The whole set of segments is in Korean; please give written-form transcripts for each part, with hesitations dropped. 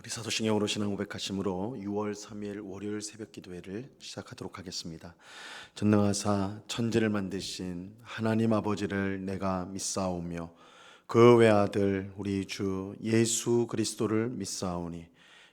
우리 사도신경으로 신앙 고백하심으로 6월 3일 월요일 새벽 기도회를 시작하도록 하겠습니다. 전능하사 천지를 만드신 하나님 아버지를 내가 믿사오며 그 외아들 우리 주 예수 그리스도를 믿사오니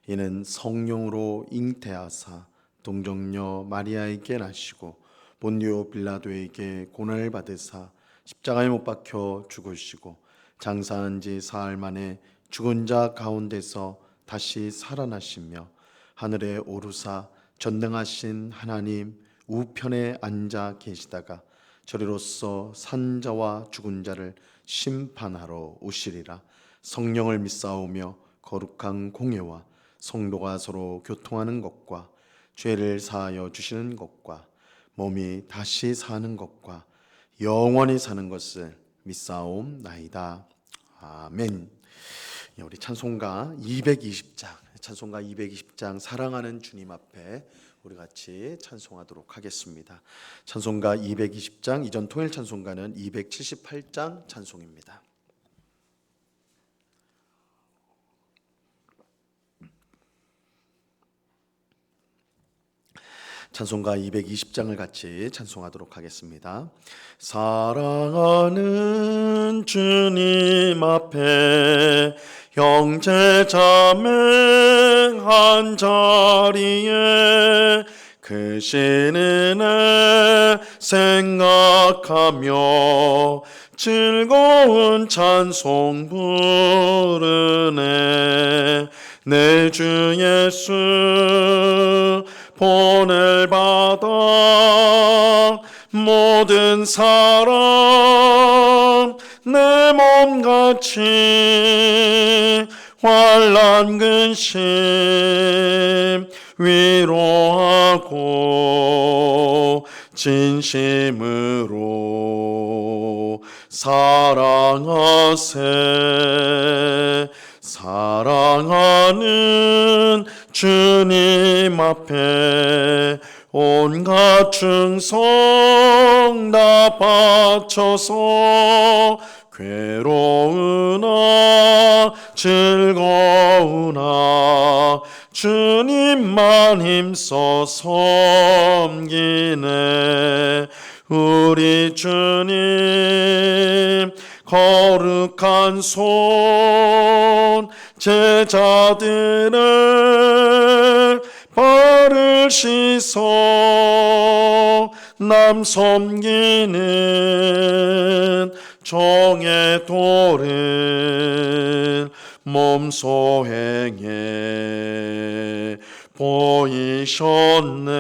이는 성령으로 잉태하사 동정녀 마리아에게 나시고 본디오 빌라도에게 고난을 받으사 십자가에 못 박혀 죽으시고 장사한 지 사흘 만에 죽은 자 가운데서 다시 살아나시며 하늘에 오르사 전능하신 하나님 우편에 앉아 계시다가 저리로서 산 자와 죽은 자를 심판하러 오시리라. 성령을 믿사오며 거룩한 공예와 성도가 서로 교통하는 것과 죄를 사하여 주시는 것과 몸이 다시 사는 것과 영원히 사는 것을 믿사옵나이다. 아멘. 우리 찬송가 220장 사랑하는 주님 앞에 우리 같이 찬송하도록 하겠습니다. 찬송가 220장, 이전 토요일 찬송가는 278장 찬송입니다. 찬송가 220장을 같이 찬송하도록 하겠습니다. 사랑하는 주님 앞에 형제 자매 한 자리에 크신 은혜 생각하며 즐거운 찬송 부르네. 내 주 예수 본을 받아 모든 사람 내 몸같이 환난 근심 위로하고 진심으로 사랑하세. 사랑하는 주님 앞에 온갖 충성 다 바쳐서 괴로우나 즐거우나 주님만 힘써 섬기네. 우리 주님 거룩한 손 제자들을 발을 씻어 남 섬기는 종의 도를 몸소 행해 보이셨네.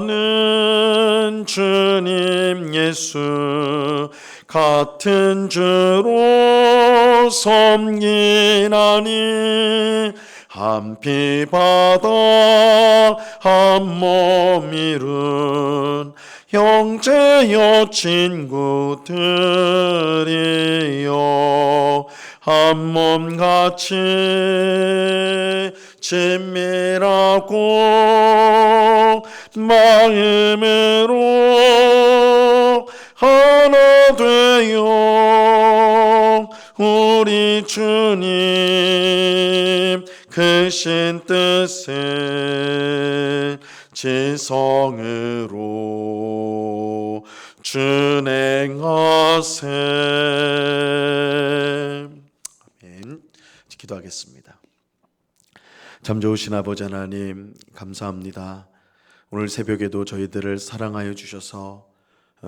사랑하는 주님 예수 같은 주로 섬기나니 한 피 받아 한 몸 이룬 형제여 친구들이여 한 몸같이 친밀하고 마음으로 하나 되어 우리 주님 크신 뜻을 지성으로 준행하세. 아멘. 기도하겠습니다. 참 좋으신 아버지 하나님 감사합니다. 오늘 새벽에도 저희들을 사랑하여 주셔서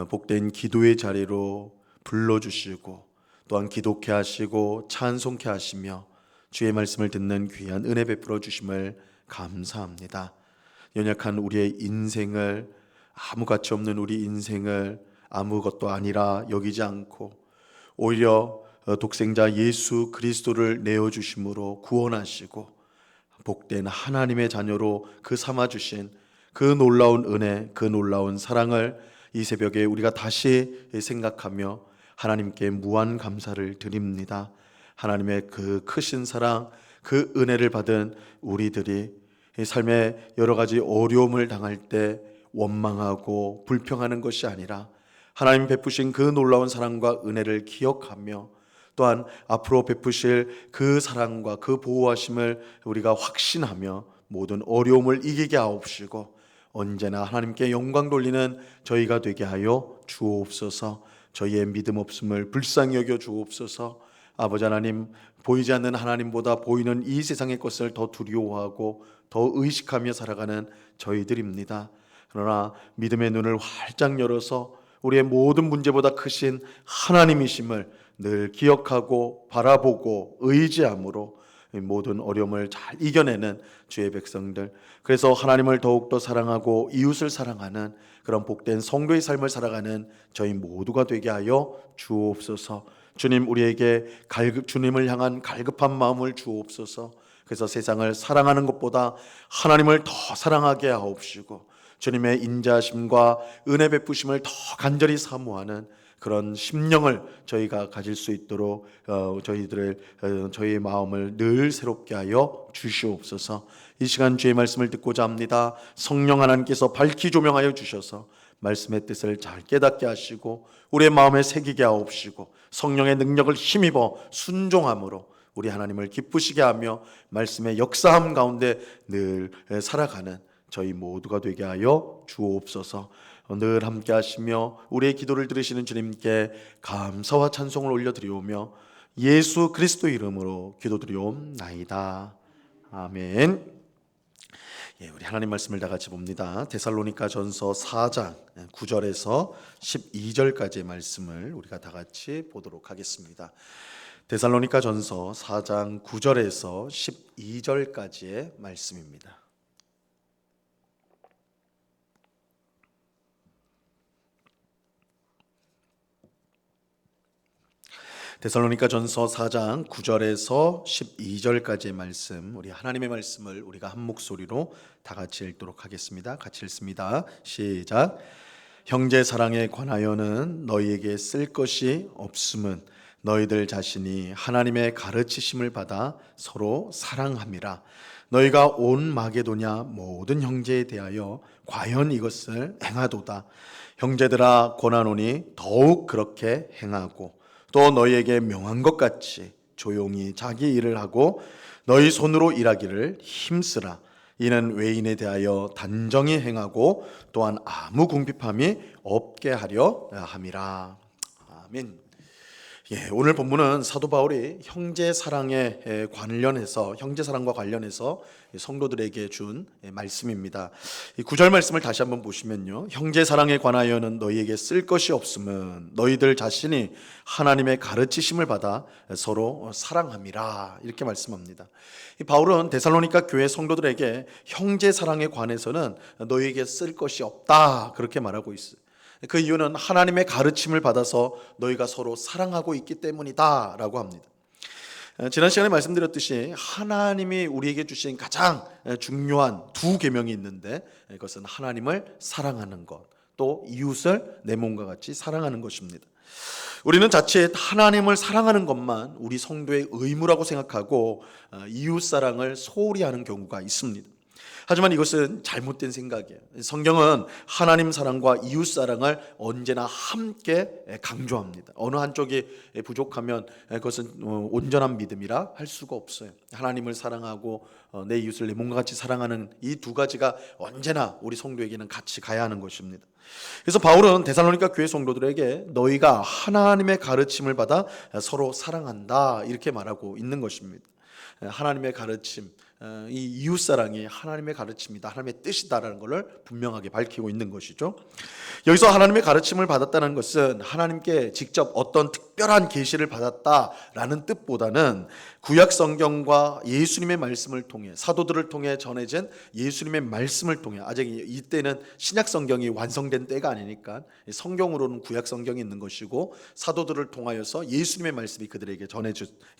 복된 기도의 자리로 불러주시고 또한 기독케 하시고 찬송케 하시며 주의 말씀을 듣는 귀한 은혜 베풀어 주심을 감사합니다. 연약한 우리의 인생을, 아무 가치 없는 우리 인생을 아무것도 아니라 여기지 않고 오히려 독생자 예수 그리스도를 내어주심으로 구원하시고 복된 하나님의 자녀로 그 삼아주신 그 놀라운 은혜, 그 놀라운 사랑을 이 새벽에 우리가 다시 생각하며 하나님께 무한 감사를 드립니다. 하나님의 그 크신 사랑, 그 은혜를 받은 우리들이 삶의 여러 가지 어려움을 당할 때 원망하고 불평하는 것이 아니라 하나님 베푸신 그 놀라운 사랑과 은혜를 기억하며 또한 앞으로 베푸실 그 사랑과 그 보호하심을 우리가 확신하며 모든 어려움을 이기게 하옵시고 언제나 하나님께 영광 돌리는 저희가 되게 하여 주옵소서. 저희의 믿음 없음을 불쌍히 여겨 주옵소서. 아버지 하나님, 보이지 않는 하나님보다 보이는 이 세상의 것을 더 두려워하고 더 의식하며 살아가는 저희들입니다. 그러나 믿음의 눈을 활짝 열어서 우리의 모든 문제보다 크신 하나님이심을 늘 기억하고 바라보고 의지함으로 모든 어려움을 잘 이겨내는 주의 백성들, 그래서 하나님을 더욱더 사랑하고 이웃을 사랑하는 그런 복된 성도의 삶을 살아가는 저희 모두가 되게 하여 주옵소서. 주님, 우리에게 주님을 향한 갈급한 마음을 주옵소서. 그래서 세상을 사랑하는 것보다 하나님을 더 사랑하게 하옵시고 주님의 인자하심과 은혜 베푸심을 더 간절히 사모하는 그런 심령을 저희가 가질 수 있도록 저희의 마음을 늘 새롭게 하여 주시옵소서. 이 시간 주의 말씀을 듣고자 합니다. 성령 하나님께서 밝히 조명하여 주셔서 말씀의 뜻을 잘 깨닫게 하시고 우리의 마음에 새기게 하옵시고 성령의 능력을 힘입어 순종함으로 우리 하나님을 기쁘시게 하며 말씀의 역사함 가운데 늘 살아가는 저희 모두가 되게 하여 주옵소서. 늘 함께 하시며 우리의 기도를 들으시는 주님께 감사와 찬송을 올려드리오며 예수 그리스도 이름으로 기도드리옵나이다. 아멘. 우리 하나님 말씀을 다 같이 봅니다. 데살로니가 전서 4장 9절에서 12절까지의 말씀을 우리가 다 같이 보도록 하겠습니다. 데살로니가 전서 4장 9절에서 12절까지의 말씀입니다. 데살로니가 전서 4장 9절에서 12절까지의 말씀, 우리 하나님의 말씀을 우리가 한 목소리로 다 같이 읽도록 하겠습니다. 같이 읽습니다. 시작. 형제 사랑에 관하여는 너희에게 쓸 것이 없음은 너희들 자신이 하나님의 가르치심을 받아 서로 사랑함이라. 너희가 온 마게도냐 모든 형제에 대하여 과연 이것을 행하도다. 형제들아 권하노니 더욱 그렇게 행하고 또 너희에게 명한 것 같이 조용히 자기 일을 하고 너희 손으로 일하기를 힘쓰라. 이는 외인에 대하여 단정히 행하고 또한 아무 궁핍함이 없게 하려 함이라. 아멘. 오늘 본문은 사도 바울이 형제 사랑에 관련해서 형제 사랑과 관련해서 성도들에게 준 말씀입니다. 이 9절 말씀을 다시 한번 보시면요, 형제 사랑에 관하여는 너희에게 쓸 것이 없음은 너희들 자신이 하나님의 가르치심을 받아 서로 사랑함이라, 이렇게 말씀합니다. 이 바울은 데살로니가 교회 성도들에게 형제 사랑에 관해서는 너희에게 쓸 것이 없다, 그렇게 말하고 있어요. 그 이유는 하나님의 가르침을 받아서 너희가 서로 사랑하고 있기 때문이다 라고 합니다. 지난 시간에 말씀드렸듯이 하나님이 우리에게 주신 가장 중요한 두 계명이 있는데 그것은 하나님을 사랑하는 것, 또 이웃을 내 몸과 같이 사랑하는 것입니다. 우리는 자칫 하나님을 사랑하는 것만 우리 성도의 의무라고 생각하고 이웃 사랑을 소홀히 하는 경우가 있습니다. 하지만 이것은 잘못된 생각이에요. 성경은 하나님 사랑과 이웃 사랑을 언제나 함께 강조합니다. 어느 한쪽이 부족하면 그것은 온전한 믿음이라 할 수가 없어요. 하나님을 사랑하고 내 이웃을 내 몸과 같이 사랑하는 이 두 가지가 언제나 우리 성도에게는 같이 가야 하는 것입니다. 그래서 바울은 데살로니가 교회 성도들에게 너희가 하나님의 가르침을 받아 서로 사랑한다, 이렇게 말하고 있는 것입니다. 하나님의 가르침, 이 이웃사랑이 하나님의 가르침이다, 하나님의 뜻이다라는 것을 분명하게 밝히고 있는 것이죠. 여기서 하나님의 가르침을 받았다는 것은 하나님께 직접 어떤 특별한 계시를 받았다라는 뜻보다는 구약 성경과 예수님의 말씀을 통해, 사도들을 통해 전해진 예수님의 말씀을 통해, 아직 이때는 신약 성경이 완성된 때가 아니니까 성경으로는 구약 성경이 있는 것이고 사도들을 통하여서 예수님의 말씀이 그들에게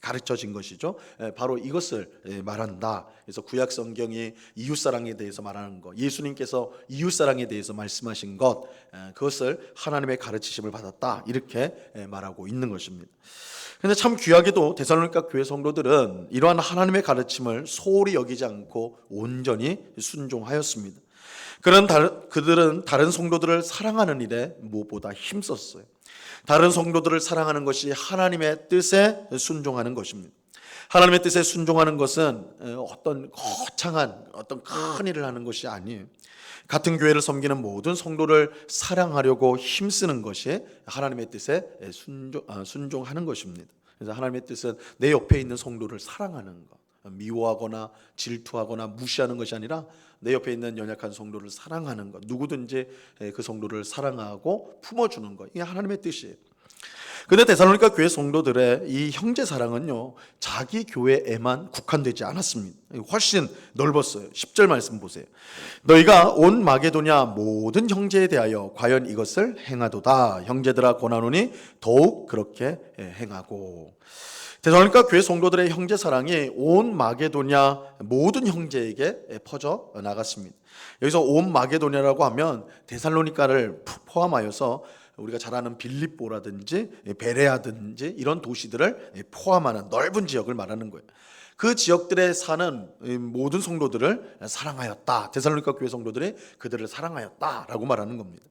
가르쳐진 것이죠. 바로 이것을 말한다. 그래서 구약 성경이 이웃사랑에 대해서 말하는 것, 예수님께서 이웃사랑에 대해서 말씀하신 것, 그것을 하나님의 가르치심을 받았다, 이렇게 말하고 있는 것입니다. 그런데 참 귀하게도 데살로니가 교회 성도들은 이러한 하나님의 가르침을 소홀히 여기지 않고 온전히 순종하였습니다. 그들은 다른 성도들을 사랑하는 일에 무엇보다 힘썼어요. 다른 성도들을 사랑하는 것이 하나님의 뜻에 순종하는 것입니다. 하나님의 뜻에 순종하는 것은 어떤 거창한 어떤 큰 일을 하는 것이 아니에요. 같은 교회를 섬기는 모든 성도를 사랑하려고 힘쓰는 것이 하나님의 뜻에 순종하는 것입니다. 그래서 하나님의 뜻은 내 옆에 있는 성도를 사랑하는 것, 미워하거나 질투하거나 무시하는 것이 아니라 내 옆에 있는 연약한 성도를 사랑하는 것, 누구든지 그 성도를 사랑하고 품어주는 것, 이게 하나님의 뜻이에요. 근데 데살로니가 교회 성도들의 이 형제 사랑은요, 자기 교회에만 국한되지 않았습니다. 훨씬 넓었어요. 10절 말씀 보세요. 너희가 온 마게도냐 모든 형제에 대하여 과연 이것을 행하도다. 형제들아 권하노니 더욱 그렇게 행하고. 데살로니가 교회 성도들의 형제 사랑이 온 마게도냐 모든 형제에게 퍼져 나갔습니다. 여기서 온 마게도냐라고 하면 데살로니가를 포함하여서 우리가 잘 아는 빌립보라든지 베레아든지 이런 도시들을 포함하는 넓은 지역을 말하는 거예요. 그 지역들에 사는 모든 성도들을 사랑하였다. 데살로니가 교회 성도들이 그들을 사랑하였다라고 말하는 겁니다.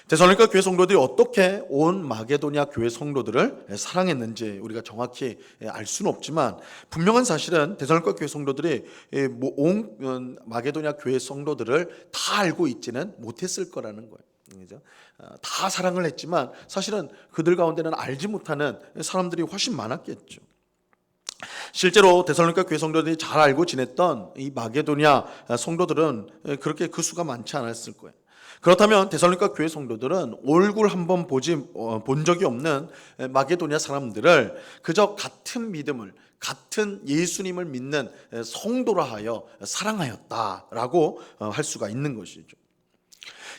데살로니가 교회 성도들이 어떻게 온 마게도냐 교회 성도들을 사랑했는지 우리가 정확히 알 수는 없지만 분명한 사실은 데살로니가 교회 성도들이 온 마게도냐 교회 성도들을 다 알고 있지는 못했을 거라는 거예요. 그죠? 다 사랑을 했지만 사실은 그들 가운데는 알지 못하는 사람들이 훨씬 많았겠죠. 실제로 데살로니가 교회 성도들이 잘 알고 지냈던 이 마게도냐 성도들은 그렇게 그 수가 많지 않았을 거예요. 그렇다면 데살로니가 교회 성도들은 얼굴 한번 본 적이 없는 마게도냐 사람들을 그저 같은 믿음을, 같은 예수님을 믿는 성도라 하여 사랑하였다라고 할 수가 있는 것이죠.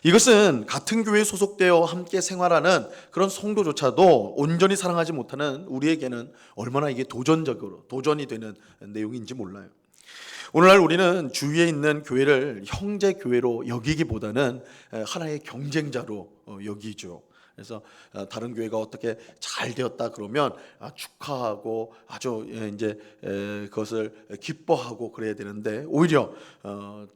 이것은 같은 교회에 소속되어 함께 생활하는 그런 성도조차도 온전히 사랑하지 못하는 우리에게는 얼마나 이게 도전이 되는 내용인지 몰라요. 오늘날 우리는 주위에 있는 교회를 형제 교회로 여기기보다는 하나의 경쟁자로 여기죠. 그래서 다른 교회가 어떻게 잘 되었다 그러면 축하하고 아주 이제 그것을 기뻐하고 그래야 되는데 오히려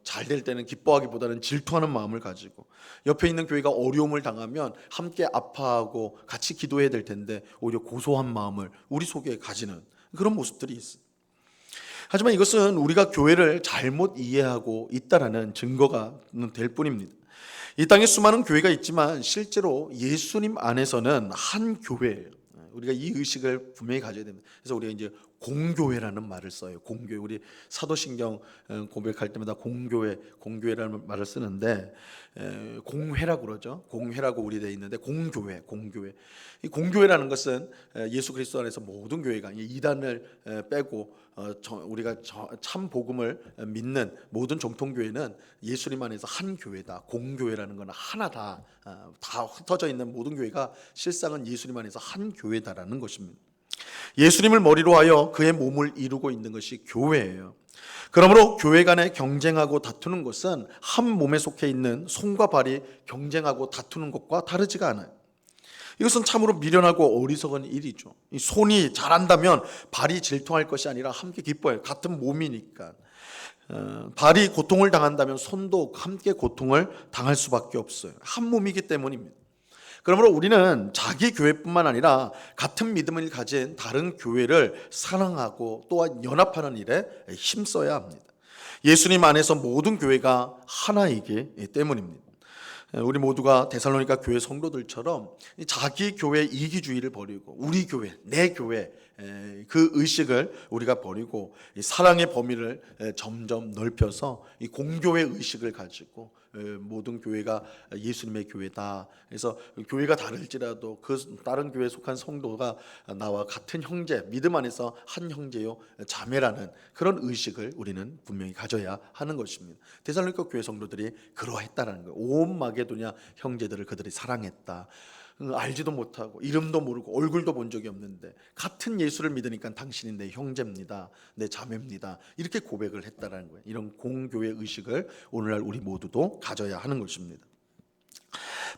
잘 될 때는 기뻐하기보다는 질투하는 마음을 가지고 옆에 있는 교회가 어려움을 당하면 함께 아파하고 같이 기도해야 될 텐데 오히려 고소한 마음을 우리 속에 가지는 그런 모습들이 있어요. 하지만 이것은 우리가 교회를 잘못 이해하고 있다라는 증거가 될 뿐입니다. 이 땅에 수많은 교회가 있지만 실제로 예수님 안에서는 한 교회예요. 우리가 이 의식을 분명히 가져야 됩니다. 그래서 우리가 이제 공교회라는 말을 써요. 공교회. 우리 사도신경 고백할 때마다 공교회라는 말을 쓰는데 공회라고 그러죠. 공회라고 우리 돼 있는데 공교회. 이 공교회라는 것은 예수 그리스도 안에서 모든 교회가 이단을 빼고 우리가 참 복음을 믿는 모든 정통교회는 예수님 안에서 한 교회다. 공교회라는 건 하나다. 다 흩어져 있는 모든 교회가 실상은 예수님 안에서 한 교회다라는 것입니다. 예수님을 머리로 하여 그의 몸을 이루고 있는 것이 교회예요. 그러므로 교회 간에 경쟁하고 다투는 것은 한 몸에 속해 있는 손과 발이 경쟁하고 다투는 것과 다르지가 않아요. 이것은 참으로 미련하고 어리석은 일이죠. 이 손이 잘한다면 발이 질투할 것이 아니라 함께 기뻐해요. 같은 몸이니까. 발이 고통을 당한다면 손도 함께 고통을 당할 수밖에 없어요. 한 몸이기 때문입니다. 그러므로 우리는 자기 교회뿐만 아니라 같은 믿음을 가진 다른 교회를 사랑하고 또한 연합하는 일에 힘써야 합니다. 예수님 안에서 모든 교회가 하나이기 때문입니다. 우리 모두가 데살로니가 교회 성도들처럼 자기 교회 이기주의를 버리고 우리 교회, 내 교회 그 의식을 우리가 버리고 사랑의 범위를 점점 넓혀서 이 공교회 의식을 가지고 모든 교회가 예수님의 교회다. 그래서 교회가 다를지라도 그 다른 교회에 속한 성도가 나와 같은 형제, 믿음 안에서 한 형제요 자매라는 그런 의식을 우리는 분명히 가져야 하는 것입니다. 데살로니가 교회 성도들이 그러했다라는 거예요. 온 마게도냐 형제들을 그들이 사랑했다. 알지도 못하고 이름도 모르고 얼굴도 본 적이 없는데 같은 예수를 믿으니까 당신이 내 형제입니다, 내 자매입니다, 이렇게 고백을 했다라는 거예요. 이런 공교회 의식을 오늘날 우리 모두도 가져야 하는 것입니다.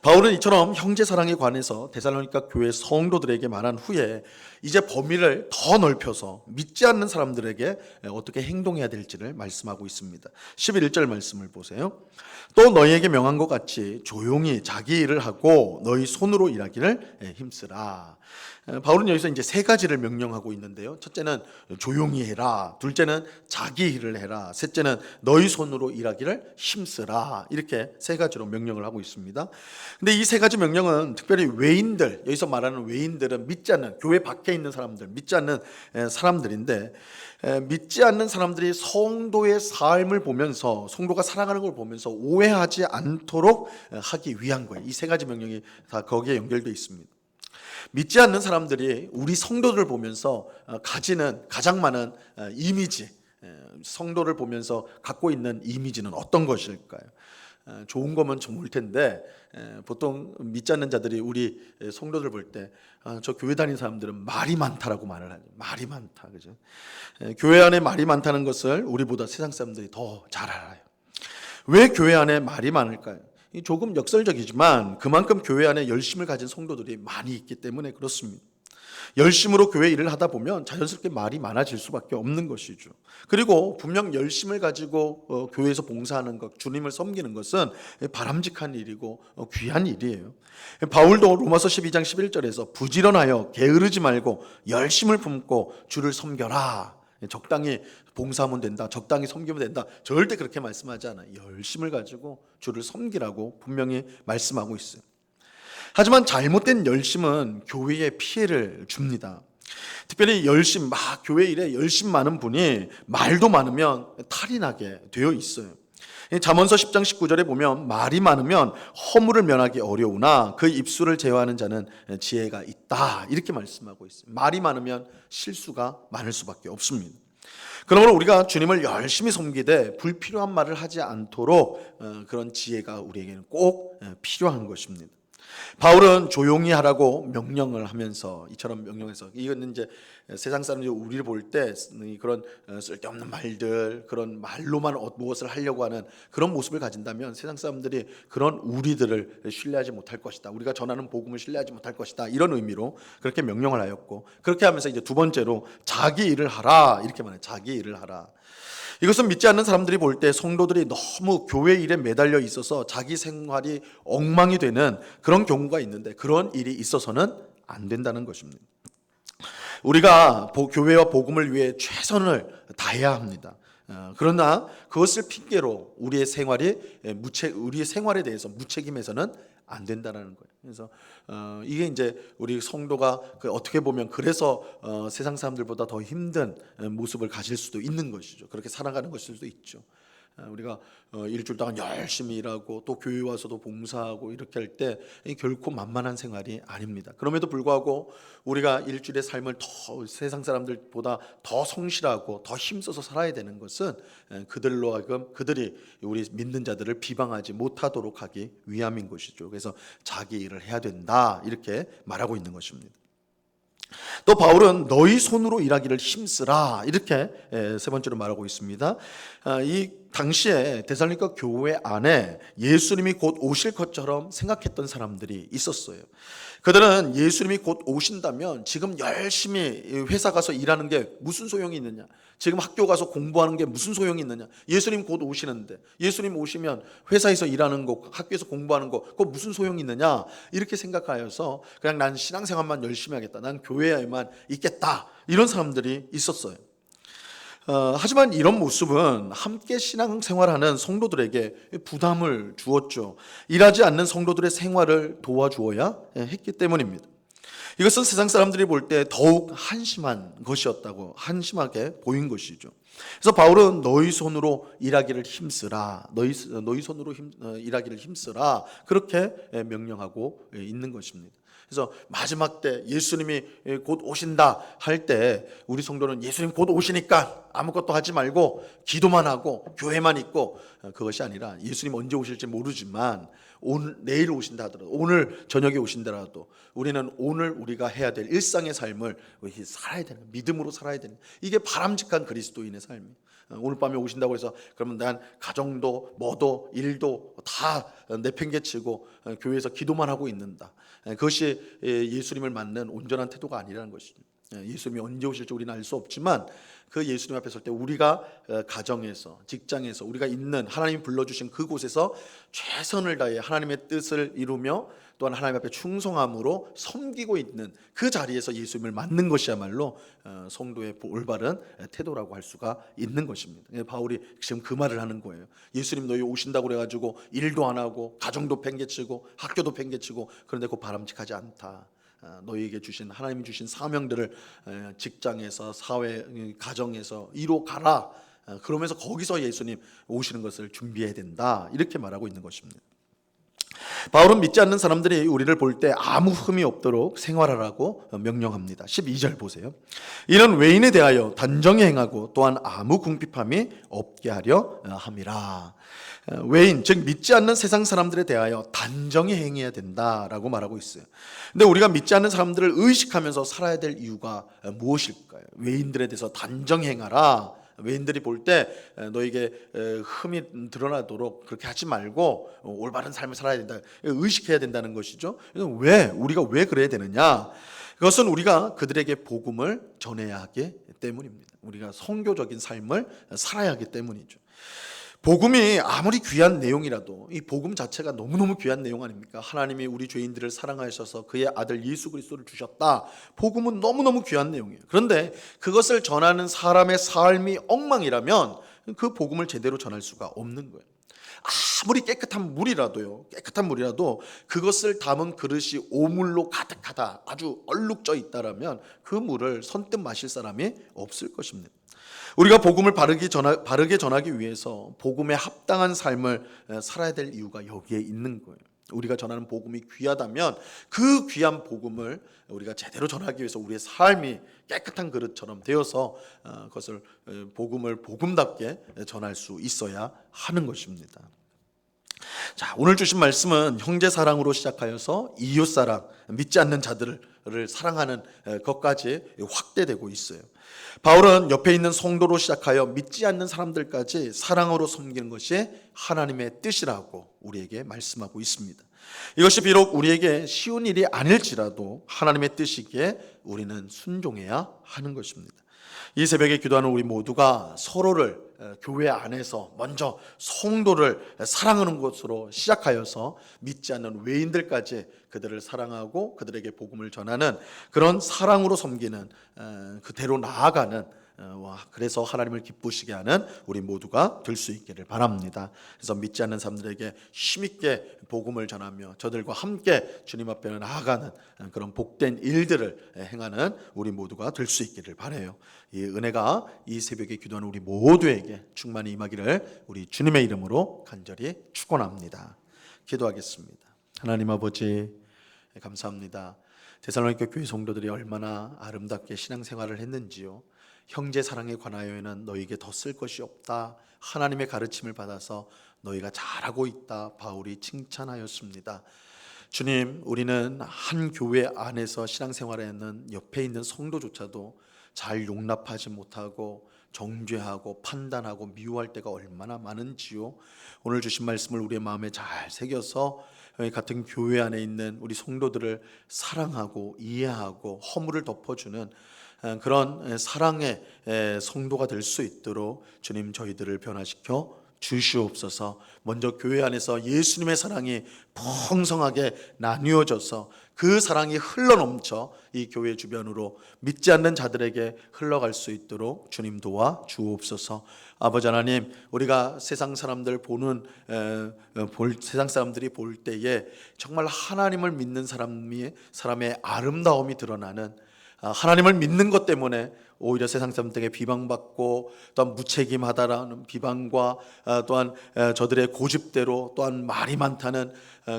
바울은 이처럼 형제 사랑에 관해서 데살로니가 교회 성도들에게 말한 후에 이제 범위를 더 넓혀서 믿지 않는 사람들에게 어떻게 행동해야 될지를 말씀하고 있습니다. 11절 말씀을 보세요. 또 너희에게 명한 것 같이 조용히 자기 일을 하고 너희 손으로 일하기를 힘쓰라. 바울은 여기서 이제 세 가지를 명령하고 있는데요. 첫째는 조용히 해라. 둘째는 자기 일을 해라. 셋째는 너희 손으로 일하기를 힘쓰라. 이렇게 세 가지로 명령을 하고 있습니다. 근데 이 세 가지 명령은 특별히 외인들, 여기서 말하는 외인들은 믿지 않는, 교회 밖에 있는 사람들, 믿지 않는 사람들인데, 믿지 않는 사람들이 성도의 삶을 보면서, 성도가 살아가는 걸 보면서 오해하지 않도록 하기 위한 거예요. 이 세 가지 명령이 다 거기에 연결되어 있습니다. 믿지 않는 사람들이 우리 성도들을 보면서 가지는 가장 많은 이미지, 성도를 보면서 갖고 있는 이미지는 어떤 것일까요? 좋은 거면 좋을 텐데 보통 믿지 않는 자들이 우리 성도들 볼 때 저 교회 다니는 사람들은 말이 많다라고 말을 하죠. 말이 많다, 그죠? 교회 안에 말이 많다는 것을 우리보다 세상 사람들이 더 잘 알아요. 왜 교회 안에 말이 많을까요? 조금 역설적이지만 그만큼 교회 안에 열심을 가진 성도들이 많이 있기 때문에 그렇습니다. 열심으로 교회 일을 하다 보면 자연스럽게 말이 많아질 수밖에 없는 것이죠. 그리고 분명 열심을 가지고 교회에서 봉사하는 것, 주님을 섬기는 것은 바람직한 일이고 귀한 일이에요. 바울도 로마서 12장 11절에서 부지런하여 게으르지 말고 열심을 품고 주를 섬겨라. 적당히 봉사하면 된다, 적당히 섬기면 된다, 절대 그렇게 말씀하지 않아요. 열심을 가지고 주를 섬기라고 분명히 말씀하고 있어요. 하지만 잘못된 열심은 교회에 피해를 줍니다. 특별히 열심, 교회 일에 열심 많은 분이 말도 많으면 탈이 나게 되어 있어요. 잠언서 10장 19절에 보면 말이 많으면 허물을 면하기 어려우나 그 입술을 제어하는 자는 지혜가 있다, 이렇게 말씀하고 있어요. 말이 많으면 실수가 많을 수밖에 없습니다. 그러므로 우리가 주님을 열심히 섬기되 불필요한 말을 하지 않도록 그런 지혜가 우리에게는 꼭 필요한 것입니다. 바울은 조용히 하라고 명령을 하면서 이처럼 명령해서, 이건 이제 세상 사람들이 우리를 볼 때 그런 쓸데없는 말들, 그런 말로만 무엇을 하려고 하는 그런 모습을 가진다면 세상 사람들이 그런 우리들을 신뢰하지 못할 것이다, 우리가 전하는 복음을 신뢰하지 못할 것이다, 이런 의미로 그렇게 명령을 하였고, 그렇게 하면서 이제 두 번째로 자기 일을 하라, 이렇게 말해요. 자기 일을 하라. 이것은 믿지 않는 사람들이 볼 때 성도들이 너무 교회 일에 매달려 있어서 자기 생활이 엉망이 되는 그런 경우가 있는데, 그런 일이 있어서는 안 된다는 것입니다. 우리가 교회와 복음을 위해 최선을 다해야 합니다. 그러나 그것을 핑계로 우리의 생활에 대해서 무책임해서는 안 된다는 거예요. 그래서 이게 이제 우리 성도가 어떻게 보면 그래서 세상 사람들보다 더 힘든 모습을 가질 수도 있는 것이죠. 그렇게 살아가는 것일 수도 있죠. 우리가 일주일 동안 열심히 일하고 또 교회 와서도 봉사하고 이렇게 할 때 결코 만만한 생활이 아닙니다. 그럼에도 불구하고 우리가 일주일의 삶을 더 세상 사람들보다 더 성실하고 더 힘써서 살아야 되는 것은 그들로 하여금 그들이 우리 믿는 자들을 비방하지 못하도록 하기 위함인 것이죠. 그래서 자기 일을 해야 된다, 이렇게 말하고 있는 것입니다. 또 바울은 너희 손으로 일하기를 힘쓰라, 이렇게 세 번째로 말하고 있습니다. 이 당시에 데살로니가 교회 안에 예수님이 곧 오실 것처럼 생각했던 사람들이 있었어요. 그들은 예수님이 곧 오신다면 지금 열심히 회사 가서 일하는 게 무슨 소용이 있느냐, 지금 학교 가서 공부하는 게 무슨 소용이 있느냐, 예수님 곧 오시는데 예수님 오시면 회사에서 일하는 거, 학교에서 공부하는 거, 그거 무슨 소용이 있느냐, 이렇게 생각하여서 그냥 난 신앙생활만 열심히 하겠다, 난 교회에만 있겠다, 이런 사람들이 있었어요. 하지만 이런 모습은 함께 신앙생활하는 성도들에게 부담을 주었죠. 일하지 않는 성도들의 생활을 도와주어야 했기 때문입니다. 이것은 세상 사람들이 볼 때 더욱 한심하게 보인 것이죠. 그래서 바울은 너희 손으로 일하기를 힘쓰라, 너희 손으로 일하기를 힘쓰라, 그렇게 명령하고 있는 것입니다. 그래서 마지막 때 예수님이 곧 오신다 할 때 우리 성도는 예수님 곧 오시니까 아무것도 하지 말고 기도만 하고 교회만 있고, 그것이 아니라 예수님 언제 오실지 모르지만 내일 오신다 하더라도, 오늘 저녁에 오신다라도 우리는 오늘 우리가 해야 될 일상의 삶을 살아야 되는, 믿음으로 살아야 되는, 이게 바람직한 그리스도인의 삶이에요. 오늘 밤에 오신다고 해서 그러면 난 가정도 뭐도 일도 다 내팽개치고 교회에서 기도만 하고 있는다. 그것이 예수님을 맞는 온전한 태도가 아니라는 것이죠. 예수님이 언제 오실지 우리는 알 수 없지만 그 예수님 앞에 설 때 우리가 가정에서, 직장에서, 우리가 있는 하나님이 불러주신 그곳에서 최선을 다해 하나님의 뜻을 이루며 또한 하나님 앞에 충성함으로 섬기고 있는 그 자리에서 예수님을 맞는 것이야말로 성도의 올바른 태도라고 할 수가 있는 것입니다. 바울이 지금 그 말을 하는 거예요. 예수님 너희 오신다고 그래가지고 일도 안 하고 가정도 팽개치고 학교도 팽개치고 그런데 그 바람직하지 않다. 너희에게 주신 하나님이 주신 사명들을 직장에서, 사회, 가정에서 이루 가라. 그러면서 거기서 예수님 오시는 것을 준비해야 된다. 이렇게 말하고 있는 것입니다. 바울은 믿지 않는 사람들이 우리를 볼 때 아무 흠이 없도록 생활하라고 명령합니다. 12절 보세요. 이는 외인에 대하여 단정히 행하고 또한 아무 궁핍함이 없게 하려 함이라. 외인, 즉 믿지 않는 세상 사람들에 대하여 단정히 행해야 된다라고 말하고 있어요. 근데 우리가 믿지 않는 사람들을 의식하면서 살아야 될 이유가 무엇일까요? 외인들에 대해서 단정히 행하라. 외인들이 볼 때 너에게 흠이 드러나도록 그렇게 하지 말고 올바른 삶을 살아야 된다. 의식해야 된다는 것이죠. 왜? 우리가 왜 그래야 되느냐? 그것은 우리가 그들에게 복음을 전해야 하기 때문입니다. 우리가 선교적인 삶을 살아야 하기 때문이죠. 복음이 아무리 귀한 내용이라도 이 복음 자체가 너무너무 귀한 내용 아닙니까? 하나님이 우리 죄인들을 사랑하셔서 그의 아들 예수 그리스도를 주셨다. 복음은 너무너무 귀한 내용이에요. 그런데 그것을 전하는 사람의 삶이 엉망이라면 그 복음을 제대로 전할 수가 없는 거예요. 아무리 깨끗한 물이라도 그것을 담은 그릇이 오물로 가득하다, 아주 얼룩져 있다라면 그 물을 선뜻 마실 사람이 없을 것입니다. 우리가 복음을 바르게 전하기 위해서 복음에 합당한 삶을 살아야 될 이유가 여기에 있는 거예요. 우리가 전하는 복음이 귀하다면 그 귀한 복음을 우리가 제대로 전하기 위해서 우리의 삶이 깨끗한 그릇처럼 되어서 그것을 복음을 복음답게 전할 수 있어야 하는 것입니다. 자, 오늘 주신 말씀은 형제 사랑으로 시작하여서 이웃 사랑, 믿지 않는 자들을 사랑하는 것까지 확대되고 있어요. 바울은 옆에 있는 성도로 시작하여 믿지 않는 사람들까지 사랑으로 섬기는 것이 하나님의 뜻이라고 우리에게 말씀하고 있습니다. 이것이 비록 우리에게 쉬운 일이 아닐지라도 하나님의 뜻이기에 우리는 순종해야 하는 것입니다. 이 새벽에 기도하는 우리 모두가 서로를 교회 안에서 먼저 성도를 사랑하는 것으로 시작하여서 믿지 않는 외인들까지 그들을 사랑하고 그들에게 복음을 전하는 그런 사랑으로 섬기는 그대로 나아가는 그래서 하나님을 기쁘시게 하는 우리 모두가 될 수 있기를 바랍니다. 그래서 믿지 않는 사람들에게 힘있게 복음을 전하며 저들과 함께 주님 앞에 나아가는 그런 복된 일들을 행하는 우리 모두가 될 수 있기를 바라요. 이 은혜가 이 새벽에 기도하는 우리 모두에게 충만히 임하기를 우리 주님의 이름으로 간절히 축원합니다. 기도하겠습니다. 하나님 아버지 감사합니다. 데살로니가 교회 성도들이 얼마나 아름답게 신앙생활을 했는지요. 형제 사랑에 관하여는 너희에게 더 쓸 것이 없다. 하나님의 가르침을 받아서 너희가 잘하고 있다. 바울이 칭찬하였습니다. 주님, 우리는 한 교회 안에서 신앙생활에는 옆에 있는 성도조차도 잘 용납하지 못하고 정죄하고 판단하고 미워할 때가 얼마나 많은지요. 오늘 주신 말씀을 우리의 마음에 잘 새겨서 같은 교회 안에 있는 우리 성도들을 사랑하고 이해하고 허물을 덮어주는 그런 사랑의 성도가 될 수 있도록 주님 저희들을 변화시켜 주시옵소서. 먼저 교회 안에서 예수님의 사랑이 풍성하게 나뉘어져서 그 사랑이 흘러넘쳐 이 교회 주변으로 믿지 않는 자들에게 흘러갈 수 있도록 주님 도와 주옵소서. 아버지 하나님, 우리가 세상 사람들이 볼 때에 정말 하나님을 믿는 사람의 아름다움이 드러나는, 하나님을 믿는 것 때문에 오히려 세상 사람들에게 비방받고 또한 무책임하다라는 비방과 또한 저들의 고집대로 또한 말이 많다는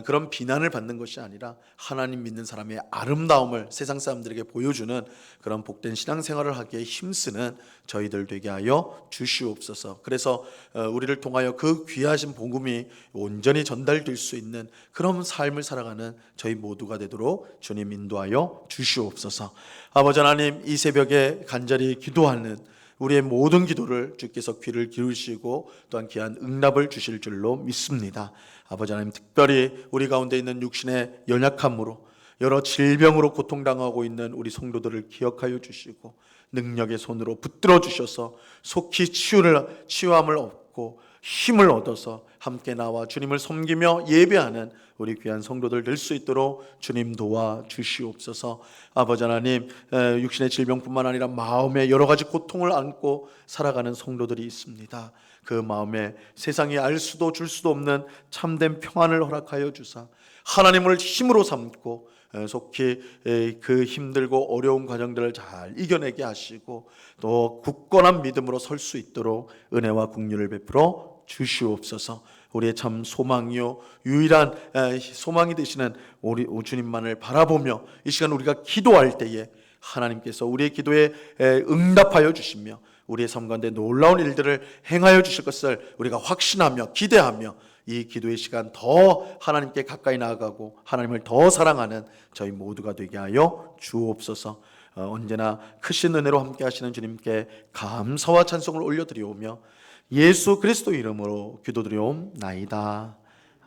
그런 비난을 받는 것이 아니라 하나님 믿는 사람의 아름다움을 세상 사람들에게 보여주는 그런 복된 신앙생활을 하기에 힘쓰는 저희들 되게 하여 주시옵소서. 그래서 우리를 통하여 그 귀하신 복음이 온전히 전달될 수 있는 그런 삶을 살아가는 저희 모두가 되도록 주님 인도하여 주시옵소서. 아버지 하나님, 이 새벽에 간절히 기도하는 우리의 모든 기도를 주께서 귀를 기울이시고 또한 귀한 응답을 주실 줄로 믿습니다. 아버지 하나님, 특별히 우리 가운데 있는 육신의 연약함으로 여러 질병으로 고통당하고 있는 우리 성도들을 기억하여 주시고 능력의 손으로 붙들어 주셔서 속히 치유함을 얻고 힘을 얻어서 함께 나와 주님을 섬기며 예배하는 우리 귀한 성도들 될 수 있도록 주님 도와 주시옵소서. 아버지 하나님, 육신의 질병뿐만 아니라 마음에 여러 가지 고통을 안고 살아가는 성도들이 있습니다. 그 마음에 세상이 알 수도 줄 수도 없는 참된 평안을 허락하여 주사 하나님을 힘으로 삼고 속히 그 힘들고 어려운 과정들을 잘 이겨내게 하시고 또 굳건한 믿음으로 설 수 있도록 은혜와 긍휼을 베풀어 주시옵소서. 우리의 참 소망이요 유일한 소망이 되시는 우리 주님만을 바라보며 이 시간 우리가 기도할 때에 하나님께서 우리의 기도에 응답하여 주시며 우리의 삶 가운데 놀라운 일들을 행하여 주실 것을 우리가 확신하며 기대하며 이 기도의 시간 더 하나님께 가까이 나아가고 하나님을 더 사랑하는 저희 모두가 되게 하여 주옵소서. 언제나 크신 은혜로 함께 하시는 주님께 감사와 찬송을 올려드리오며 예수 그리스도 이름으로 기도드리옵나이다.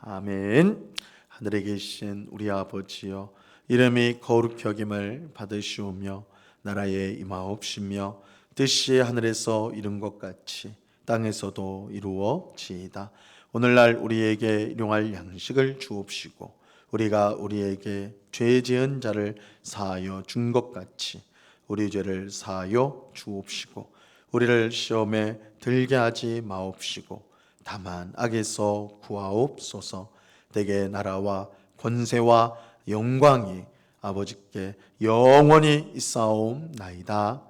아멘. 하늘에 계신 우리 아버지여, 이름이 거룩히 여김을 받으시오며 나라에 임하옵시며 뜻이 하늘에서 이룬 것 같이 땅에서도 이루어지이다. 오늘날 우리에게 일용할 양식을 주옵시고 우리가 우리에게 죄 지은 자를 사하여 준 것 같이 우리 죄를 사하여 주옵시고 우리를 시험에 들게 하지 마옵시고 다만 악에서 구하옵소서. 대개 나라와 권세와 영광이 아버지께 영원히 있사옵나이다.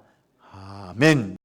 아멘.